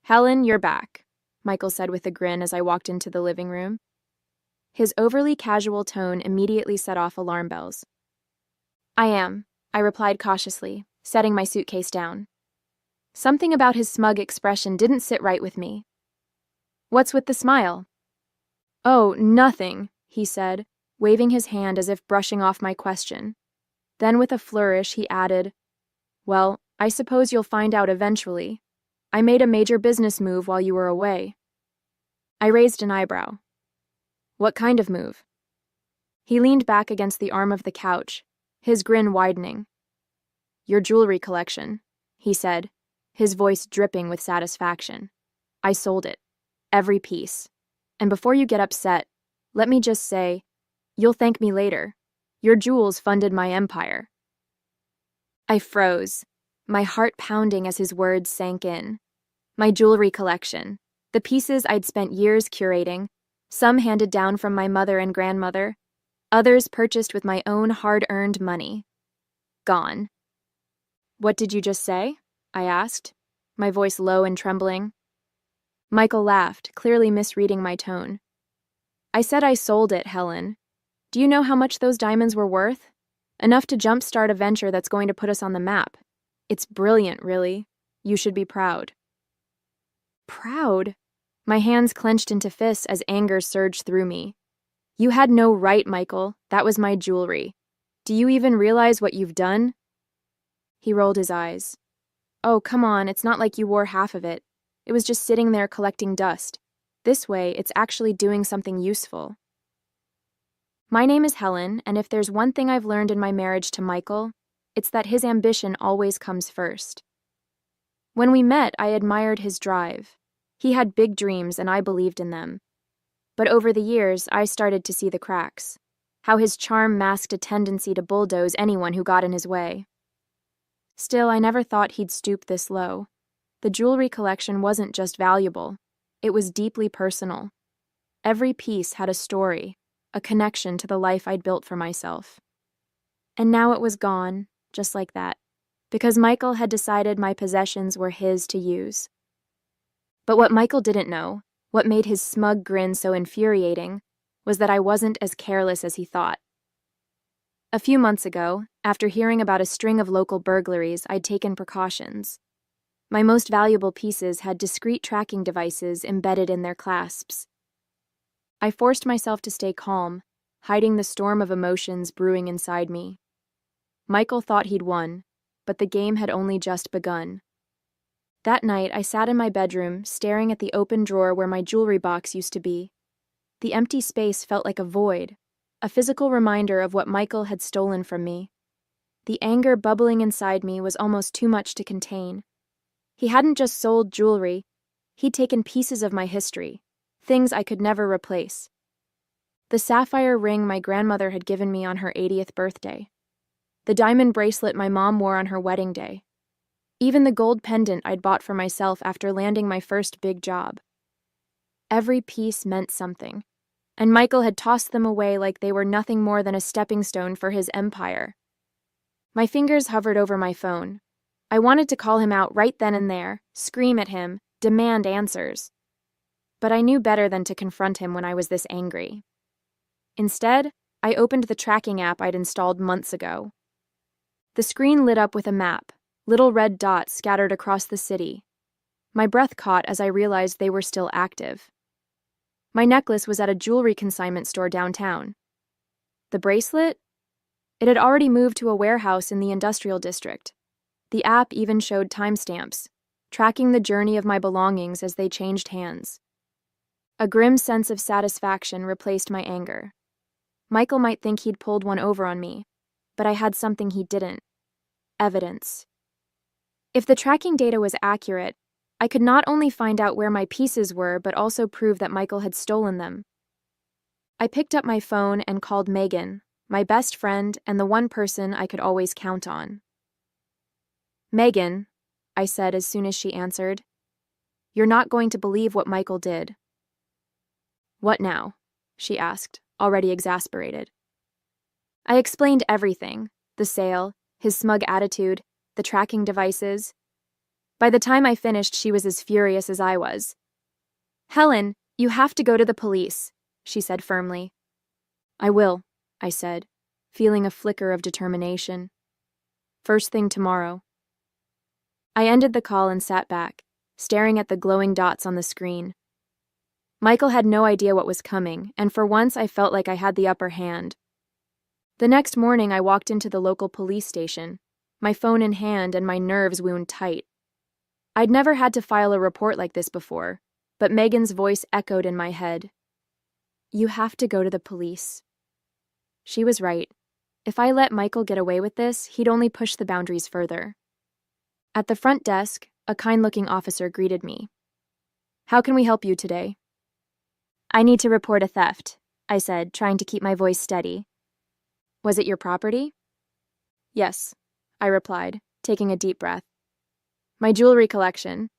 Helen, you're back, Michael said with a grin as I walked into the living room. His overly casual tone immediately set off alarm bells. I am, I replied cautiously, setting my suitcase down. Something about his smug expression didn't sit right with me. What's with the smile? Oh, nothing, he said, waving his hand as if brushing off my question. Then with a flourish, he added, Well, I suppose you'll find out eventually. I made a major business move while you were away. I raised an eyebrow. What kind of move? He leaned back against the arm of the couch, his grin widening. Your jewelry collection, he said, his voice dripping with satisfaction. I sold it. Every piece. And before you get upset, let me just say, you'll thank me later. Your jewels funded my empire. I froze, my heart pounding as his words sank in. My jewelry collection, the pieces I'd spent years curating, some handed down from my mother and grandmother, others purchased with my own hard-earned money. Gone. What did you just say? I asked, my voice low and trembling. Michael laughed, clearly misreading my tone. I said I sold it, Helen. Do you know how much those diamonds were worth? Enough to jumpstart a venture that's going to put us on the map. It's brilliant, really. You should be proud. Proud? My hands clenched into fists as anger surged through me. You had no right, Michael. That was my jewelry. Do you even realize what you've done? He rolled his eyes. Oh, come on, it's not like you wore half of it. It was just sitting there collecting dust. This way, it's actually doing something useful. My name is Helen, and if there's one thing I've learned in my marriage to Michael, it's that his ambition always comes first. When we met, I admired his drive. He had big dreams, and I believed in them. But over the years, I started to see the cracks. How his charm masked a tendency to bulldoze anyone who got in his way. Still, I never thought he'd stoop this low. The jewelry collection wasn't just valuable. It was deeply personal. Every piece had a story, a connection to the life I'd built for myself. And now it was gone, just like that, because Michael had decided my possessions were his to use. But what Michael didn't know, what made his smug grin so infuriating, was that I wasn't as careless as he thought. A few months ago, after hearing about a string of local burglaries, I'd taken precautions. My most valuable pieces had discreet tracking devices embedded in their clasps. I forced myself to stay calm, hiding the storm of emotions brewing inside me. Michael thought he'd won, but the game had only just begun. That night, I sat in my bedroom, staring at the open drawer where my jewelry box used to be. The empty space felt like a void, a physical reminder of what Michael had stolen from me. The anger bubbling inside me was almost too much to contain. He hadn't just sold jewelry, he'd taken pieces of my history, things I could never replace. The sapphire ring my grandmother had given me on her 80th birthday. The diamond bracelet my mom wore on her wedding day. Even the gold pendant I'd bought for myself after landing my first big job. Every piece meant something, and Michael had tossed them away like they were nothing more than a stepping stone for his empire. My fingers hovered over my phone. I wanted to call him out right then and there, scream at him, demand answers. But I knew better than to confront him when I was this angry. Instead, I opened the tracking app I'd installed months ago. The screen lit up with a map, little red dots scattered across the city. My breath caught as I realized they were still active. My necklace was at a jewelry consignment store downtown. The bracelet? It had already moved to a warehouse in the industrial district. The app even showed timestamps, tracking the journey of my belongings as they changed hands. A grim sense of satisfaction replaced my anger. Michael might think he'd pulled one over on me, but I had something he didn't. Evidence. If the tracking data was accurate, I could not only find out where my pieces were, but also prove that Michael had stolen them. I picked up my phone and called Megan, my best friend and the one person I could always count on. Megan, I said as soon as she answered, you're not going to believe what Michael did. What now? She asked, already exasperated. I explained everything, the sale, his smug attitude, the tracking devices. By the time I finished, she was as furious as I was. "Helen, you have to go to the police," she said firmly. "I will," I said, feeling a flicker of determination. "First thing tomorrow." I ended the call and sat back, staring at the glowing dots on the screen. Michael had no idea what was coming, and for once I felt like I had the upper hand. The next morning I walked into the local police station, my phone in hand and my nerves wound tight. I'd never had to file a report like this before, but Megan's voice echoed in my head. "You have to go to the police." She was right. If I let Michael get away with this, he'd only push the boundaries further. At the front desk, a kind-looking officer greeted me. "How can we help you today?" "I need to report a theft," I said, trying to keep my voice steady. "Was it your property?" "Yes," I replied, taking a deep breath. "My jewelry collection.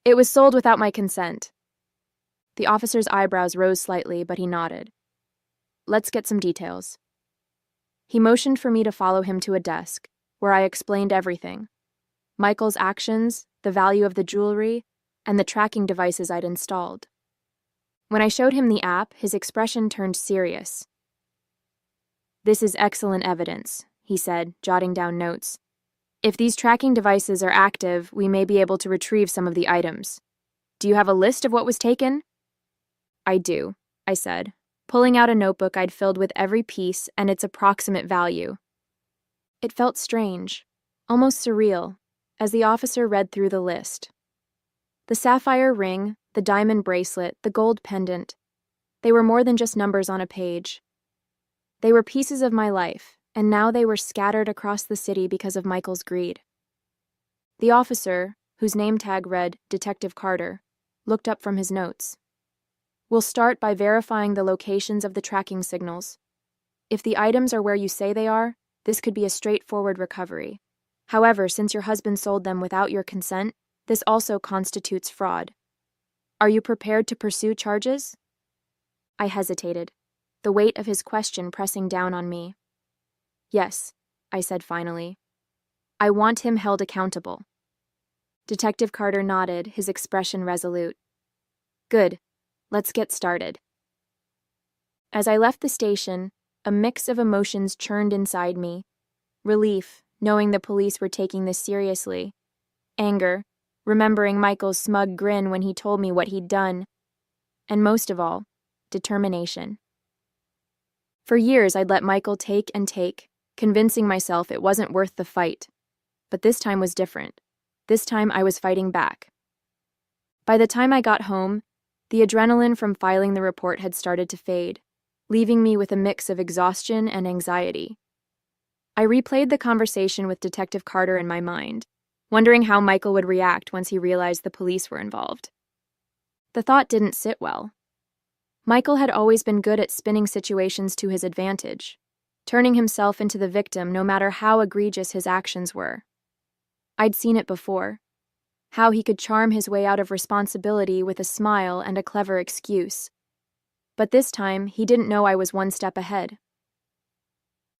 It was sold without my consent." The officer's eyebrows rose slightly, but he nodded. "Let's get some details." He motioned for me to follow him to a desk, where I explained everything. Michael's actions, the value of the jewelry, and the tracking devices I'd installed. When I showed him the app, his expression turned serious. "This is excellent evidence," he said, jotting down notes. "If these tracking devices are active, we may be able to retrieve some of the items. Do you have a list of what was taken?" "I do," I said, pulling out a notebook I'd filled with every piece and its approximate value. It felt strange, almost surreal, as the officer read through the list. The sapphire ring, the diamond bracelet, the gold pendant. They were more than just numbers on a page. They were pieces of my life, and now they were scattered across the city because of Michael's greed. The officer, whose name tag read Detective Carter, looked up from his notes. "We'll start by verifying the locations of the tracking signals. If the items are where you say they are, this could be a straightforward recovery. However, since your husband sold them without your consent, this also constitutes fraud. Are you prepared to pursue charges?" I hesitated, the weight of his question pressing down on me. "Yes," I said finally. "I want him held accountable." Detective Carter nodded, his expression resolute. "Good. Let's get started." As I left the station, a mix of emotions churned inside me. Relief, knowing the police were taking this seriously. Anger, remembering Michael's smug grin when he told me what he'd done. And most of all, determination. For years, I'd let Michael take and take, convincing myself it wasn't worth the fight. But this time was different. This time I was fighting back. By the time I got home, the adrenaline from filing the report had started to fade, leaving me with a mix of exhaustion and anxiety. I replayed the conversation with Detective Carter in my mind, wondering how Michael would react once he realized the police were involved. The thought didn't sit well. Michael had always been good at spinning situations to his advantage, turning himself into the victim no matter how egregious his actions were. I'd seen it before, how he could charm his way out of responsibility with a smile and a clever excuse. But this time, he didn't know I was one step ahead.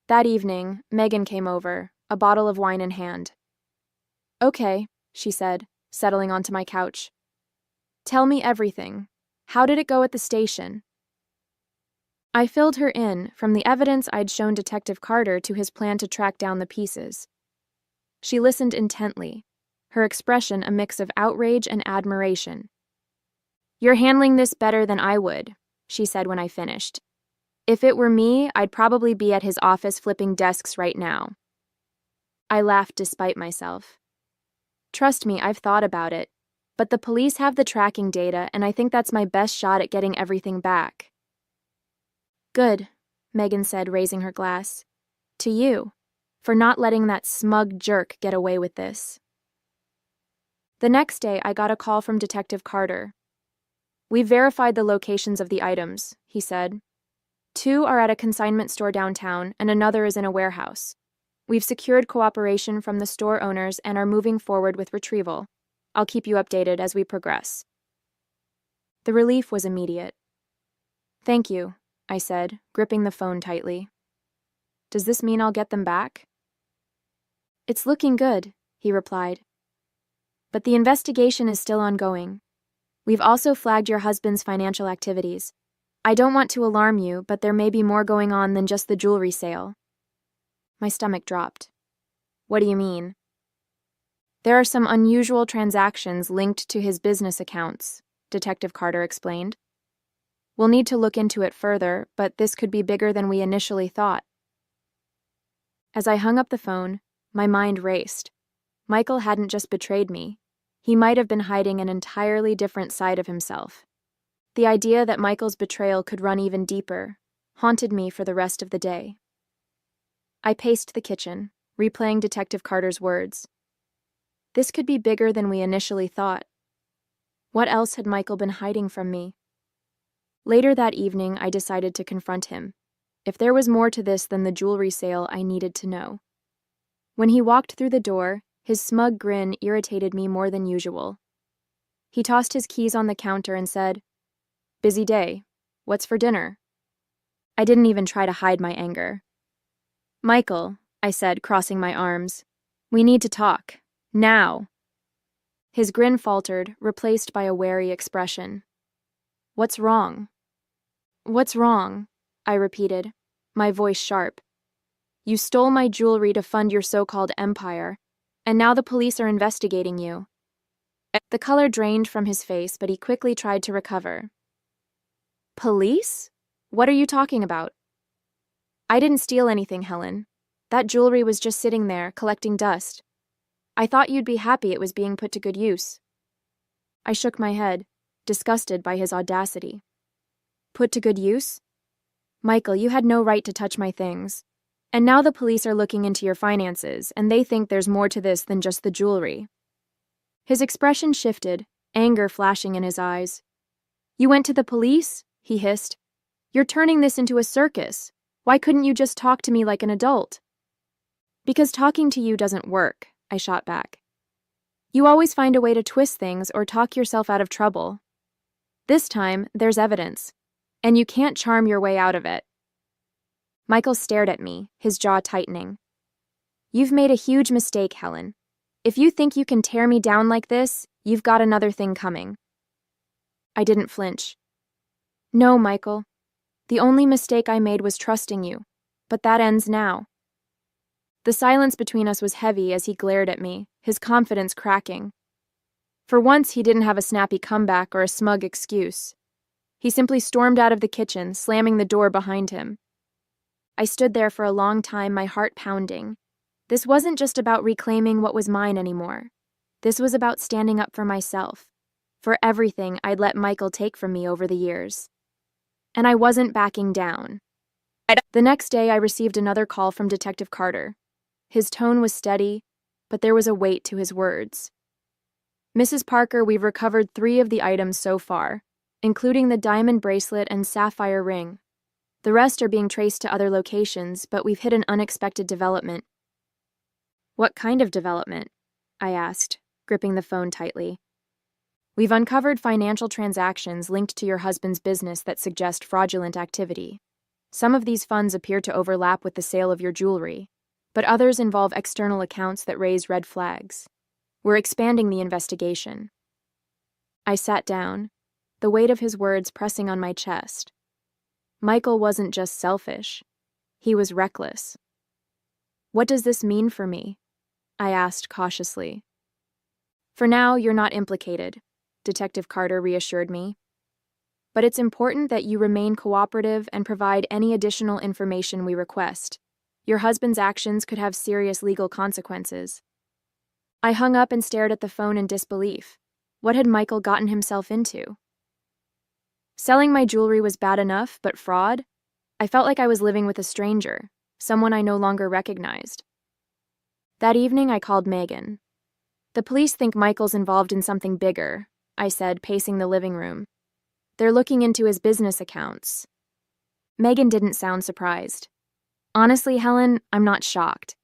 That evening, Megan came over, a bottle of wine in hand. "Okay," she said, settling onto my couch. "Tell me everything. How did it go at the station?" I filled her in, from the evidence I'd shown Detective Carter to his plan to track down the pieces. She listened intently, her expression a mix of outrage and admiration. "You're handling this better than I would," she said when I finished. "If it were me, I'd probably be at his office flipping desks right now." I laughed despite myself. "Trust me, I've thought about it. But the police have the tracking data, and I think that's my best shot at getting everything back." "Good," Megan said, raising her glass. "To you, for not letting that smug jerk get away with this." The next day, I got a call from Detective Carter. "We've verified the locations of the items," he said. 2 are at a consignment store downtown, and another is in a warehouse. We've secured cooperation from the store owners and are moving forward with retrieval. I'll keep you updated as we progress." The relief was immediate. "Thank you," I said, gripping the phone tightly. "Does this mean I'll get them back?" "It's looking good," he replied. But the investigation is still ongoing. We've also flagged your husband's financial activities. I don't want to alarm you, but there may be more going on than just the jewelry sale. My stomach dropped. What do you mean? There are some unusual transactions linked to his business accounts, Detective Carter explained. We'll need to look into it further, but this could be bigger than we initially thought. As I hung up the phone, my mind raced. Michael hadn't just betrayed me. He might have been hiding an entirely different side of himself. The idea that Michael's betrayal could run even deeper haunted me for the rest of the day. I paced the kitchen, replaying Detective Carter's words. This could be bigger than we initially thought. What else had Michael been hiding from me? Later that evening, I decided to confront him. If there was more to this than the jewelry sale, I needed to know. When he walked through the door, his smug grin irritated me more than usual. He tossed his keys on the counter and said, "Busy day. What's for dinner?" I didn't even try to hide my anger. "Michael," I said, crossing my arms, "we need to talk. Now." His grin faltered, replaced by a wary expression. "What's wrong?" "What's wrong?" I repeated, my voice sharp. "You stole my jewelry to fund your so-called empire, and now the police are investigating you." The color drained from his face, but he quickly tried to recover. "Police? What are you talking about?" "I didn't steal anything, Helen. That jewelry was just sitting there, collecting dust. I thought you'd be happy it was being put to good use." I shook my head, disgusted by his audacity. "Put to good use? Michael, you had no right to touch my things. And now the police are looking into your finances, and they think there's more to this than just the jewelry." His expression shifted, anger flashing in his eyes. "You went to the police?" he hissed. "You're turning this into a circus. Why couldn't you just talk to me like an adult?" "Because talking to you doesn't work," I shot back. "You always find a way to twist things or talk yourself out of trouble. This time, there's evidence, and you can't charm your way out of it." Michael stared at me, his jaw tightening. "You've made a huge mistake, Helen. If you think you can tear me down like this, you've got another thing coming." I didn't flinch. "No, Michael. The only mistake I made was trusting you, but that ends now." The silence between us was heavy as he glared at me, his confidence cracking. For once, he didn't have a snappy comeback or a smug excuse. He simply stormed out of the kitchen, slamming the door behind him. I stood there for a long time, my heart pounding. This wasn't just about reclaiming what was mine anymore. This was about standing up for myself, for everything I'd let Michael take from me over the years. And I wasn't backing down. The next day, I received another call from Detective Carter. His tone was steady, but there was a weight to his words. "Mrs. Parker, we've recovered 3 of the items so far, including the diamond bracelet and sapphire ring. The rest are being traced to other locations, but we've hit an unexpected development." "What kind of development?" I asked, gripping the phone tightly. "We've uncovered financial transactions linked to your husband's business that suggest fraudulent activity. Some of these funds appear to overlap with the sale of your jewelry, but others involve external accounts that raise red flags. We're expanding the investigation." I sat down, the weight of his words pressing on my chest. Michael wasn't just selfish. He was reckless. "What does this mean for me?" I asked cautiously. "For now, you're not implicated," Detective Carter reassured me. "But it's important that you remain cooperative and provide any additional information we request. Your husband's actions could have serious legal consequences." I hung up and stared at the phone in disbelief. What had Michael gotten himself into? Selling my jewelry was bad enough, but fraud? I felt like I was living with a stranger, someone I no longer recognized. That evening, I called Megan. "The police think Michael's involved in something bigger," I said, pacing the living room. "They're looking into his business accounts." Megan didn't sound surprised. "Honestly, Helen, I'm not shocked.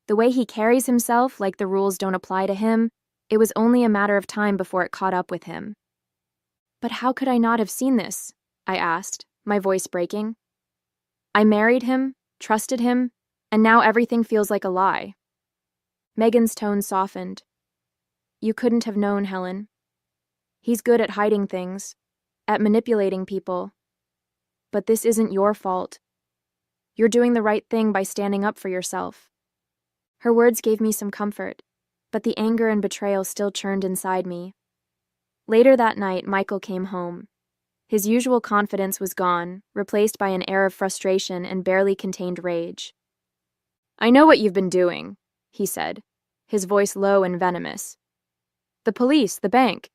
The way he carries himself, like the rules don't apply to him, it was only a matter of time before it caught up with him." "But how could I not have seen this?" I asked, my voice breaking. "I married him, trusted him, and now everything feels like a lie." Megan's tone softened. You couldn't have known, Helen. He's good at hiding things, at manipulating people. But this isn't your fault. You're doing the right thing by standing up for yourself." Her words gave me some comfort, but the anger and betrayal still churned inside me. Later that night, Michael came home. His usual confidence was gone, replaced by an air of frustration and barely contained rage. "I know what you've been doing," he said, his voice low and venomous. "The police, the bank.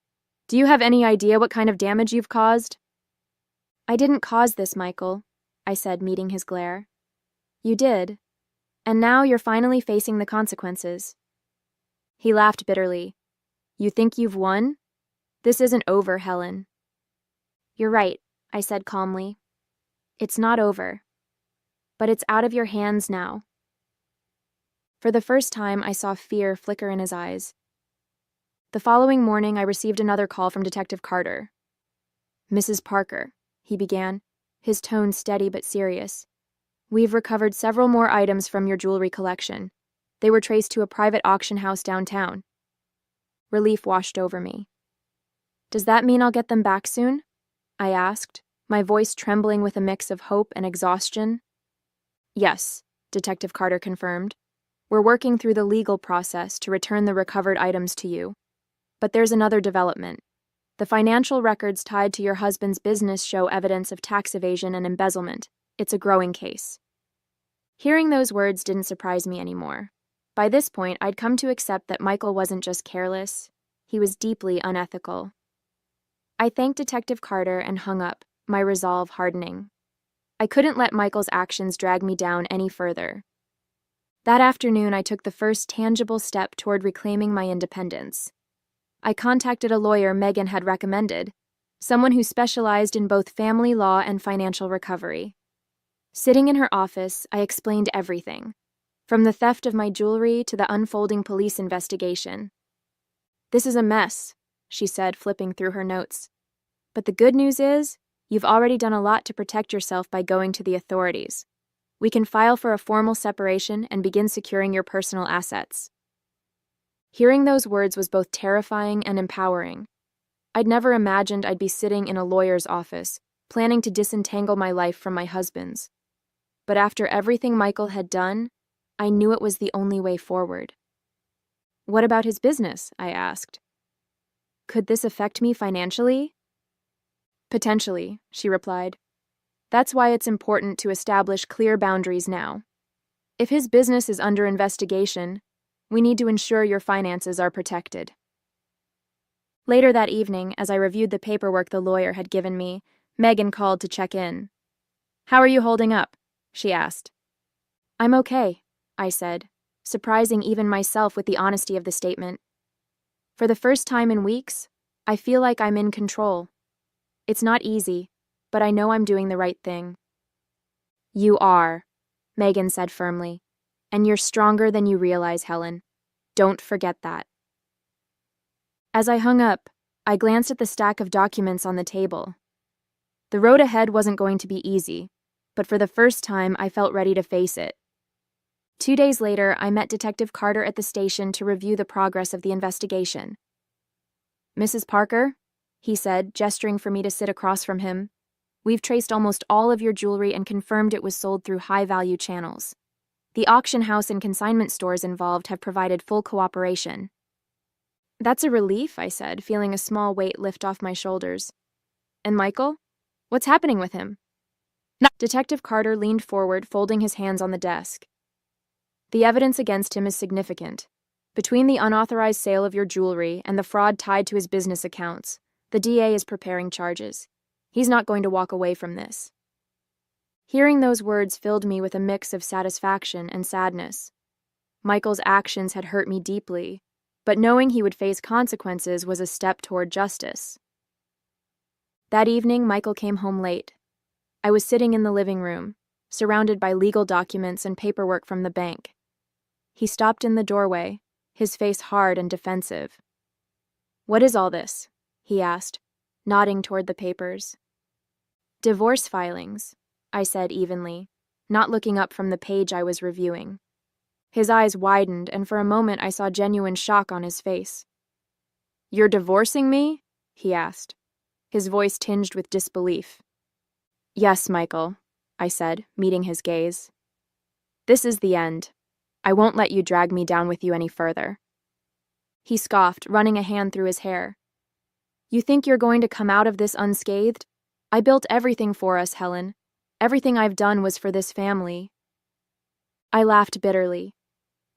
Do you have any idea what kind of damage you've caused?" "I didn't cause this, Michael," I said, meeting his glare. "You did. And now you're finally facing the consequences." He laughed bitterly. "You think you've won? This isn't over, Helen." "You're right," I said calmly. "It's not over. But it's out of your hands now." For the first time, I saw fear flicker in his eyes. The following morning, I received another call from Detective Carter. "Mrs. Parker," he began, his tone steady but serious. "We've recovered several more items from your jewelry collection. They were traced to a private auction house downtown." Relief washed over me. "Does that mean I'll get them back soon?" I asked, my voice trembling with a mix of hope and exhaustion. "Yes," Detective Carter confirmed. "We're working through the legal process to return the recovered items to you. But there's another development. The financial records tied to your husband's business show evidence of tax evasion and embezzlement. It's a growing case." Hearing those words didn't surprise me anymore. By this point, I'd come to accept that Michael wasn't just careless, he was deeply unethical. I thanked Detective Carter and hung up, my resolve hardening. I couldn't let Michael's actions drag me down any further. That afternoon, I took the first tangible step toward reclaiming my independence. I contacted a lawyer Megan had recommended, someone who specialized in both family law and financial recovery. Sitting in her office, I explained everything, from the theft of my jewelry to the unfolding police investigation. "This is a mess," she said, flipping through her notes. "But the good news is, you've already done a lot to protect yourself by going to the authorities. We can file for a formal separation and begin securing your personal assets." Hearing those words was both terrifying and empowering. I'd never imagined I'd be sitting in a lawyer's office, planning to disentangle my life from my husband's. But after everything Michael had done, I knew it was the only way forward. "What about his business?" I asked. "Could this affect me financially?" "Potentially," she replied. "That's why it's important to establish clear boundaries now. If his business is under investigation, we need to ensure your finances are protected." Later that evening, as I reviewed the paperwork the lawyer had given me, Megan called to check in. "How are you holding up?" she asked. "I'm okay," I said, surprising even myself with the honesty of the statement. "For the first time in weeks, I feel like I'm in control. It's not easy, but I know I'm doing the right thing." "You are," Megan said firmly. "And you're stronger than you realize, Helen. Don't forget that." As I hung up, I glanced at the stack of documents on the table. The road ahead wasn't going to be easy, but for the first time, I felt ready to face it. 2 days later, I met Detective Carter at the station to review the progress of the investigation. "Mrs. Parker," he said, gesturing for me to sit across from him, "we've traced almost all of your jewelry and confirmed it was sold through high-value channels. The auction house and consignment stores involved have provided full cooperation." "That's a relief," I said, feeling a small weight lift off my shoulders. "And Michael? What's happening with him?" Detective Carter leaned forward, folding his hands on the desk. "The evidence against him is significant. Between the unauthorized sale of your jewelry and the fraud tied to his business accounts, the DA is preparing charges. He's not going to walk away from this." Hearing those words filled me with a mix of satisfaction and sadness. Michael's actions had hurt me deeply, but knowing he would face consequences was a step toward justice. That evening, Michael came home late. I was sitting in the living room, surrounded by legal documents and paperwork from the bank. He stopped in the doorway, his face hard and defensive. "What is all this?" he asked, nodding toward the papers. "Divorce filings," I said evenly, not looking up from the page I was reviewing. His eyes widened, and for a moment I saw genuine shock on his face. You're divorcing me? He asked, his voice tinged with disbelief. Yes, Michael, I said, meeting his gaze. This is the end. I won't let you drag me down with you any further. He scoffed, running a hand through his hair. You think you're going to come out of this unscathed? I built everything for us, Helen. Everything I've done was for this family. I laughed bitterly.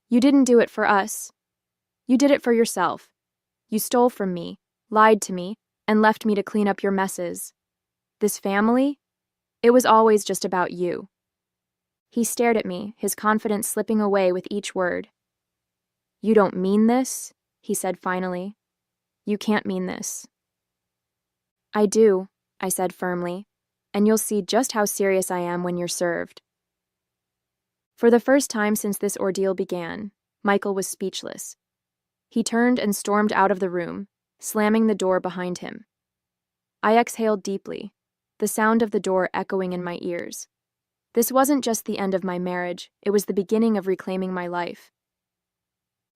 You didn't do it for us. You did it for yourself. You stole from me, lied to me, and left me to clean up your messes. This family? It was always just about you. He stared at me, his confidence slipping away with each word. You don't mean this? He said finally. You can't mean this. I do, I said firmly, and you'll see just how serious I am when you're served. For the first time since this ordeal began, Michael was speechless. He turned and stormed out of the room, slamming the door behind him. I exhaled deeply, the sound of the door echoing in my ears. This wasn't just the end of my marriage, it was the beginning of reclaiming my life.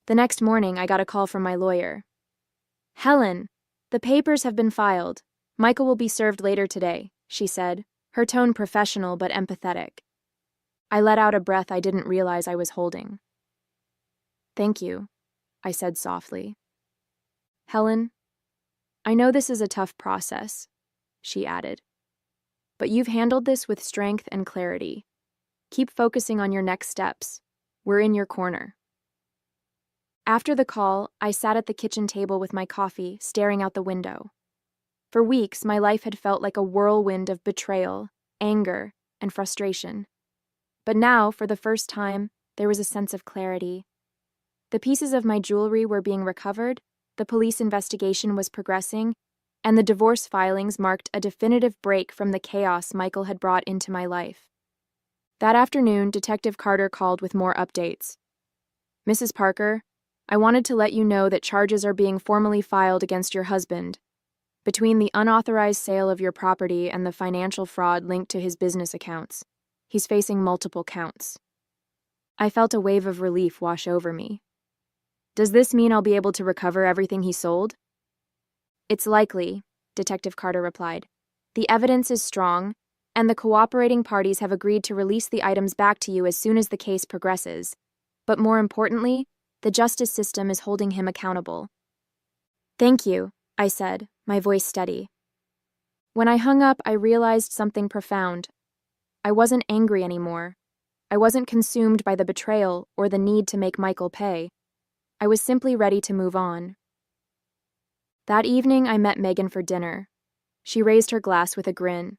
The next morning, I got a call from my lawyer. Helen, the papers have been filed. Michael will be served later today, she said, her tone professional but empathetic. I let out a breath I didn't realize I was holding. Thank you, I said softly. Helen, I know this is a tough process, she added. But you've handled this with strength and clarity. Keep focusing on your next steps. We're in your corner. After the call, I sat at the kitchen table with my coffee, staring out the window. For weeks, my life had felt like a whirlwind of betrayal, anger, and frustration. But now, for the first time, there was a sense of clarity. The pieces of my jewelry were being recovered, the police investigation was progressing, and the divorce filings marked a definitive break from the chaos Michael had brought into my life. That afternoon, Detective Carter called with more updates. Mrs. Parker, I wanted to let you know that charges are being formally filed against your husband. Between the unauthorized sale of your property and the financial fraud linked to his business accounts, he's facing multiple counts. I felt a wave of relief wash over me. Does this mean I'll be able to recover everything he sold? It's likely, Detective Carter replied. The evidence is strong, and the cooperating parties have agreed to release the items back to you as soon as the case progresses. But more importantly, the justice system is holding him accountable. Thank you, I said, my voice steady. When I hung up, I realized something profound. I wasn't angry anymore. I wasn't consumed by the betrayal or the need to make Michael pay. I was simply ready to move on. That evening, I met Megan for dinner. She raised her glass with a grin.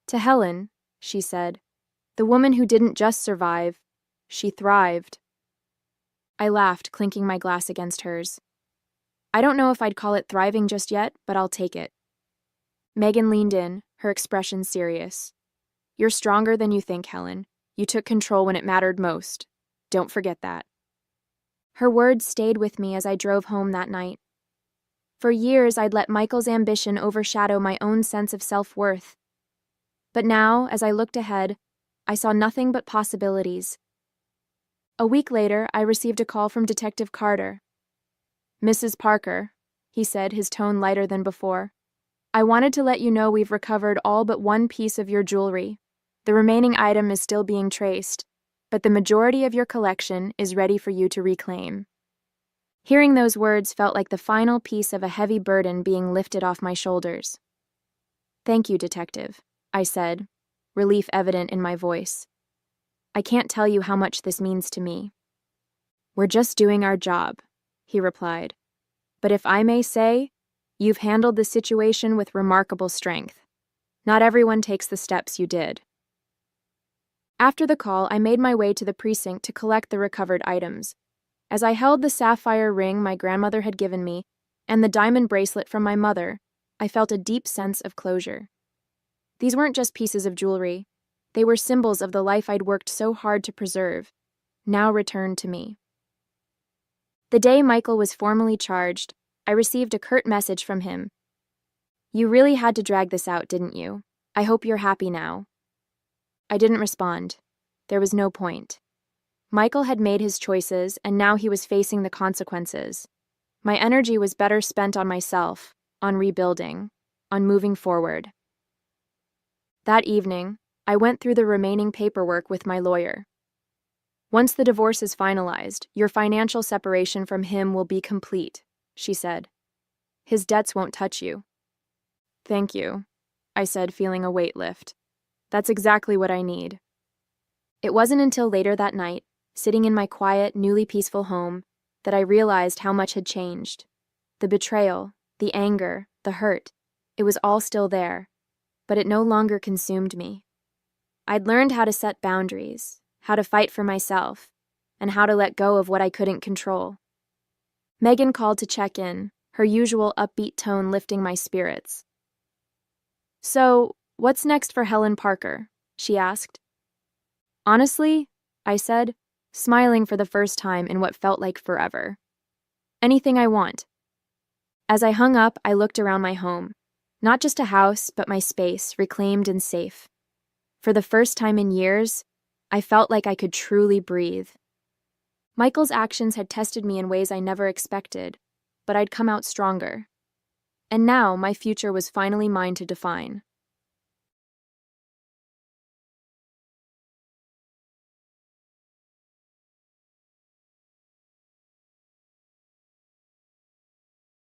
To Helen, she said, the woman who didn't just survive, she thrived. I laughed, clinking my glass against hers. I don't know if I'd call it thriving just yet, but I'll take it. Megan leaned in, her expression serious. You're stronger than you think, Helen. You took control when it mattered most. Don't forget that. Her words stayed with me as I drove home that night. For years, I'd let Michael's ambition overshadow my own sense of self-worth. But now, as I looked ahead, I saw nothing but possibilities. A week later, I received a call from Detective Carter. Mrs. Parker, he said, his tone lighter than before. I wanted to let you know we've recovered all but one piece of your jewelry. The remaining item is still being traced, but the majority of your collection is ready for you to reclaim. Hearing those words felt like the final piece of a heavy burden being lifted off my shoulders. Thank you, Detective, I said, relief evident in my voice. I can't tell you how much this means to me. We're just doing our job, he replied. But if I may say, you've handled the situation with remarkable strength. Not everyone takes the steps you did. After the call, I made my way to the precinct to collect the recovered items. As I held the sapphire ring my grandmother had given me and the diamond bracelet from my mother, I felt a deep sense of closure. These weren't just pieces of jewelry. They were symbols of the life I'd worked so hard to preserve, now returned to me. The day Michael was formally charged, I received a curt message from him. You really had to drag this out, didn't you? I hope you're happy now. I didn't respond. There was no point. Michael had made his choices, and now he was facing the consequences. My energy was better spent on myself, on rebuilding, on moving forward. That evening, I went through the remaining paperwork with my lawyer. Once the divorce is finalized, your financial separation from him will be complete, she said. His debts won't touch you. Thank you, I said, feeling a weight lift. That's exactly what I need. It wasn't until later that night, sitting in my quiet, newly peaceful home, that I realized how much had changed. The betrayal, the anger, the hurt, it was all still there, but it no longer consumed me. I'd learned how to set boundaries, how to fight for myself, and how to let go of what I couldn't control. Megan called to check in, her usual upbeat tone lifting my spirits. So, what's next for Helen Parker? She asked. Honestly, I said, smiling for the first time in what felt like forever. Anything I want. As I hung up, I looked around my home. Not just a house, but my space, reclaimed and safe. For the first time in years, I felt like I could truly breathe. Michael's actions had tested me in ways I never expected, but I'd come out stronger. And now my future was finally mine to define.